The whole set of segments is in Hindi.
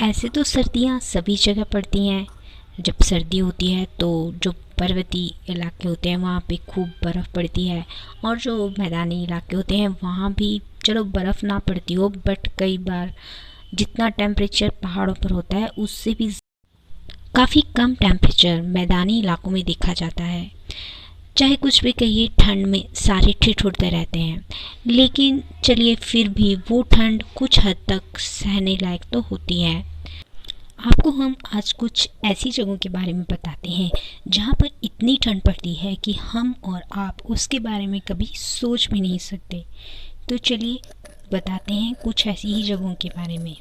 ऐसे तो सर्दियाँ सभी जगह पड़ती हैं। जब सर्दी होती है तो जो पर्वतीय इलाके होते हैं वहाँ पे खूब बर्फ़ पड़ती है, और जो मैदानी इलाके होते हैं वहाँ भी चलो बर्फ़ ना पड़ती हो, बट कई बार जितना टेम्परेचर पहाड़ों पर होता है उससे भी काफ़ी कम टेम्परेचर मैदानी इलाकों में देखा जाता है। चाहे कुछ भी कहिए, ठंड में सारे ठिठुरते रहते हैं, लेकिन चलिए फिर भी वो ठंड कुछ हद तक सहने लायक तो होती है। आपको हम आज कुछ ऐसी जगहों के बारे में बताते हैं जहाँ पर इतनी ठंड पड़ती है कि हम और आप उसके बारे में कभी सोच भी नहीं सकते। तो चलिए बताते हैं कुछ ऐसी ही जगहों के बारे में।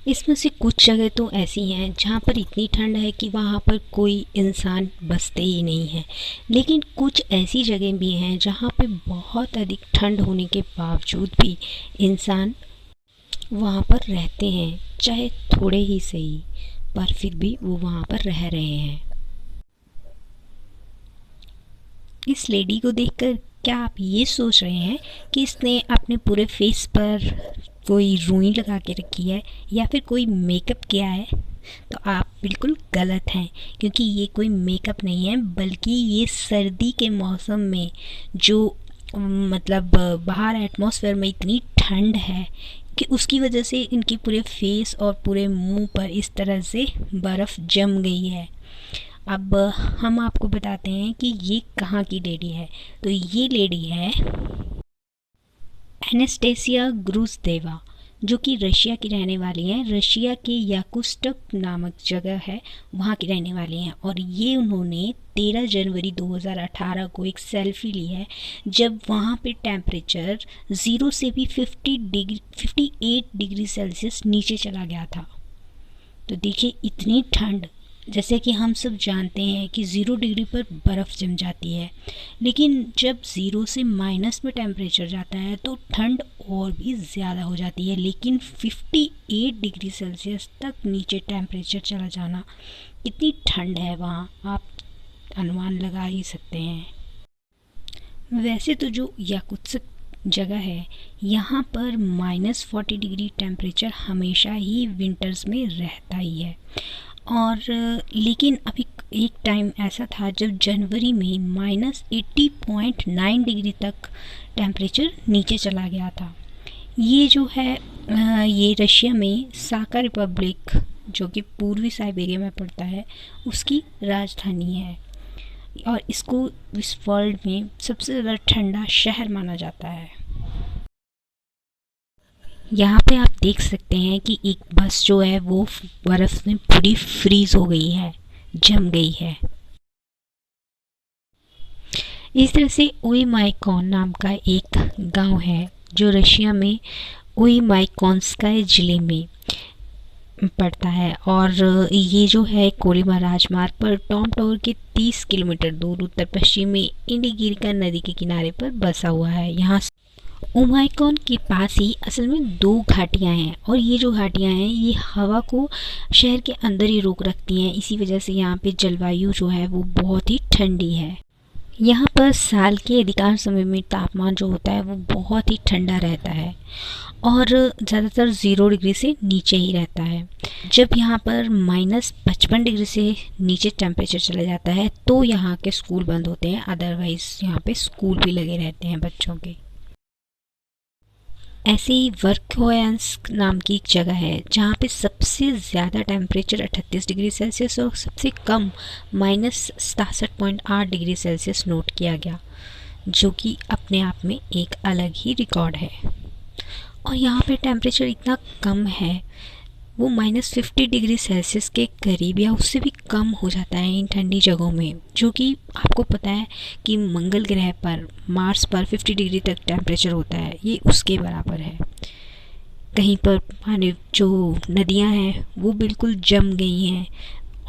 इसमें से कुछ जगह तो ऐसी हैं जहाँ पर इतनी ठंड है कि वहाँ पर कोई इंसान बसते ही नहीं है, लेकिन कुछ ऐसी जगह भी हैं जहाँ पे बहुत अधिक ठंड होने के बावजूद भी इंसान वहाँ पर रहते हैं, चाहे थोड़े ही सही, पर फिर भी वो वहाँ पर रह रहे हैं। इस लेडी को देखकर क्या आप ये सोच रहे हैं कि इसने अपने पूरे फेस पर कोई रुई लगा के रखी है या फिर कोई मेकअप किया है? तो आप बिल्कुल गलत हैं, क्योंकि ये कोई मेकअप नहीं है, बल्कि ये सर्दी के मौसम में जो मतलब बाहर एटमॉस्फेयर में इतनी ठंड है कि उसकी वजह से इनकी पूरे फेस और पूरे मुंह पर इस तरह से बर्फ़ जम गई है। अब हम आपको बताते हैं कि ये कहाँ की लेडी है। तो ये लेडी है एनास्टेसिया ग्रूज़देवा, जो कि रशिया की रहने वाली हैं। रशिया के याकुत्स्क नामक जगह है, वहाँ की रहने वाली हैं। और ये उन्होंने 13 जनवरी 2018 को एक सेल्फी ली है, जब वहाँ पे टेम्परेचर 0 से भी 58 डिग्री सेल्सियस नीचे चला गया था। तो देखिए इतनी ठंड, जैसे कि हम सब जानते हैं कि 0 डिग्री पर बर्फ़ जम जाती है, लेकिन जब 0 से माइनस में टेम्परेचर जाता है तो ठंड और भी ज़्यादा हो जाती है। लेकिन 58 डिग्री सेल्सियस तक नीचे टेम्परेचर चला जाना, कितनी ठंड है वहाँ, आप अनुमान लगा ही सकते हैं। वैसे तो जो याकुत्स्क जगह है, यहाँ पर -40 डिग्री टेम्परेचर हमेशा ही विंटर्स में रहता ही है। और लेकिन अभी एक टाइम ऐसा था जब जनवरी में -80.9 डिग्री तक टेम्परेचर नीचे चला गया था। ये जो है ये रशिया में साका रिपब्लिक, जो कि पूर्वी साइबेरिया में पड़ता है, उसकी राजधानी है, और इसको इस वर्ल्ड में सबसे ज़्यादा ठंडा शहर माना जाता है। यहाँ पे आप देख सकते हैं कि एक बस जो है वो बर्फ़ में पूरी फ्रीज़ हो गई है, जम गई है। इस तरह से ओईमाइकॉन नाम का एक गांव है जो रशिया में ओईमाइकॉन्स्काय ज़िले में पड़ता है, और ये जो है कोलिमा राजमार्ग पर टॉमटॉवर के 30 किलोमीटर दूर उत्तर पश्चिम में इंडिगिरिका नदी के किनारे पर बसा हुआ है। यहाँ ओमाइकॉन के पास ही असल में 2 घाटियाँ हैं, और ये जो घाटियाँ हैं ये हवा को शहर के अंदर ही रोक रखती हैं। इसी वजह से यहाँ पे जलवायु जो है वो बहुत ही ठंडी है। यहाँ पर साल के अधिकांश समय में तापमान जो होता है वो बहुत ही ठंडा रहता है, और ज़्यादातर 0 डिग्री से नीचे ही रहता है। जब यहाँ पर -55 डिग्री से नीचे टेम्परेचर चला जाता है तो यहाँ के स्कूल बंद होते हैं, अदरवाइज़ यहाँ पे स्कूल भी लगे रहते हैं बच्चों के। ऐसे ही वर्खोयांस्क नाम की एक जगह है जहाँ पे सबसे ज़्यादा टेम्परेचर 38 डिग्री सेल्सियस और सबसे कम -67.8 डिग्री सेल्सियस नोट किया गया, जो कि अपने आप में एक अलग ही रिकॉर्ड है। और यहाँ पे टेम्परेचर इतना कम है, वो -50 डिग्री सेल्सियस के करीब या उससे भी कम हो जाता है इन ठंडी जगहों में, जो कि आपको पता है कि मंगल ग्रह पर, मार्स पर 50 डिग्री तक टेम्परेचर होता है, ये उसके बराबर है। कहीं पर पानी जो नदियाँ हैं वो बिल्कुल जम गई हैं,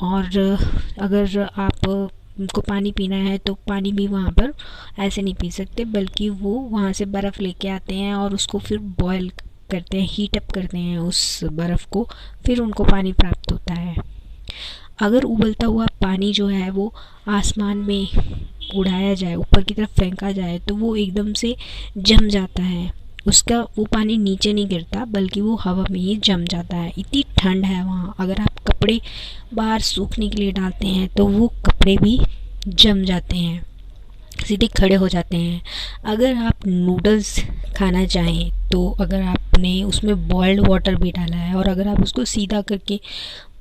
और अगर आप को पानी पीना है तो पानी भी वहाँ पर ऐसे नहीं पी सकते, बल्कि वो वहाँ से बर्फ़ लेके आते हैं और उसको फिर बॉयल करते हैं, हीट अप करते हैं उस बर्फ़ को, फिर उनको पानी प्राप्त होता है। अगर उबलता हुआ पानी जो है वो आसमान में उड़ाया जाए, ऊपर की तरफ फेंका जाए, तो वो एकदम से जम जाता है उसका वो पानी नीचे नहीं गिरता बल्कि वो हवा में ही जम जाता है। इतनी ठंड है वहाँ, अगर आप कपड़े बाहर सूखने के लिए डालते हैं तो वो कपड़े भी जम जाते हैं, सीधे खड़े हो जाते हैं। अगर आप नूडल्स खाना चाहें तो अगर आपने उसमें बॉइल्ड वाटर भी डाला है और अगर आप उसको सीधा करके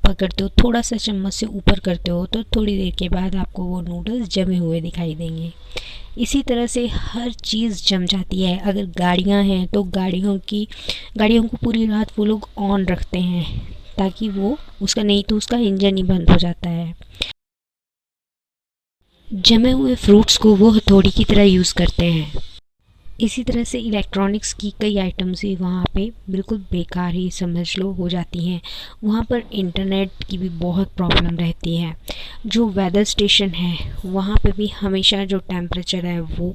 पकड़ते हो, थोड़ा सा चम्मच से ऊपर करते हो, तो थोड़ी देर के बाद आपको वो नूडल्स जमे हुए दिखाई देंगे। इसी तरह से हर चीज़ जम जाती है। अगर गाड़ियाँ हैं तो गाड़ियों को पूरी रात वो लोग ऑन रखते हैं ताकि वो उसका, नहीं तो उसका इंजन ही बंद हो जाता है। जमे हुए फ्रूट्स को वो हथौड़ी की तरह यूज़ करते हैं। इसी तरह से इलेक्ट्रॉनिक्स की कई आइटम्स ही वहाँ पे बिल्कुल बेकार ही समझ लो हो जाती हैं। वहाँ पर इंटरनेट की भी बहुत प्रॉब्लम रहती है। जो वेदर स्टेशन है वहाँ पे भी हमेशा जो टेम्परेचर है वो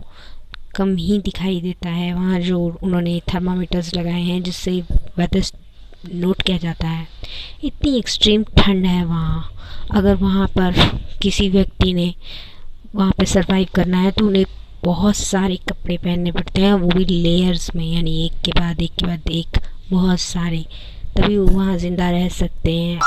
कम ही दिखाई देता है। वहाँ जो उन्होंने थर्मामीटर्स लगाए हैं जिससे वेदर नोट किया जाता है। इतनी एक्सट्रीम ठंड है वहाँ। अगर वहाँ पर किसी व्यक्ति ने वहाँ पे सरवाइव करना है तो उन्हें बहुत सारे कपड़े पहनने पड़ते हैं, वो भी लेयर्स में, यानी एक के बाद एक के बाद एक बहुत सारे, तभी वो वहाँ ज़िंदा रह सकते हैं।